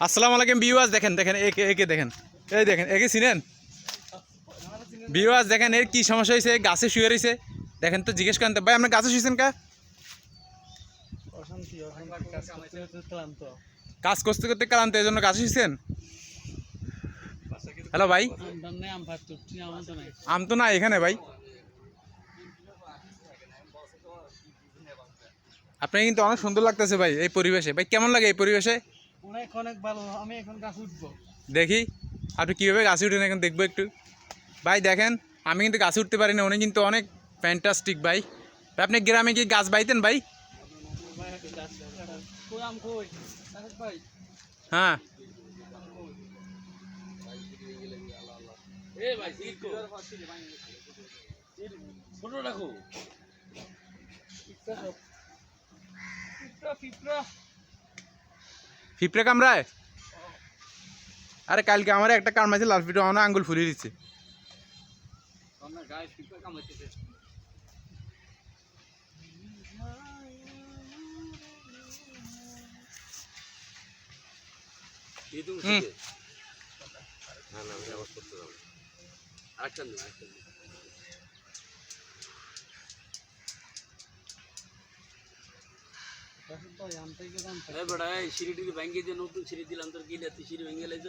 আসসালামু আলাইকুম ভিউয়ার্স, দেখেন দেখেন একে একে দেখেন, এই দেখেন একে চিনেন ভিউয়ার্স? দেখেন এর কি সমস্যা হয়েছে, গাছে শুয়ে রয়েছে। দেখেন তো জিজ্ঞেস করেন তো, ভাই আপনার গাছে শুয়েছেন কা? কাজ করতে করতে ক্লান্ত, এই জন্য গাছে শুয়েছেন? হ্যালো ভাই, আম তো না এখানে ভাই। আপনাকে কিন্তু অনেক সুন্দর লাগতেছে ভাই এই পরিবেশে। ভাই কেমন লাগে এই পরিবেশে? অনেক অনেক ভালো। আমি এখন গাছ উঠবো। দেখি আপনি কীভাবে গাছে উঠেন, এখন দেখবো একটু। ভাই দেখেন, আমি কিন্তু গাছে উঠতে পারি না, উনি কিন্তু অনেক ফ্যান্টাস্টিক ভাই। ভাই আপনি গ্রামে কি গাছ বাইতেন ভাই? হ্যাঁ, পিঁপড়ে কামড়ায়? আরে কালকে আমার একটা কামড়াইছে, লাল পিঁপড়ে আমার আঙ্গুল ফুলিয়ে দিচ্ছে। হুম, সিঁড়ি টিড়ি ভাঙ্গি যে নতুন সিঁড়ি দিলাম তোর কি সিঁড়ি ভেঙে লাইছ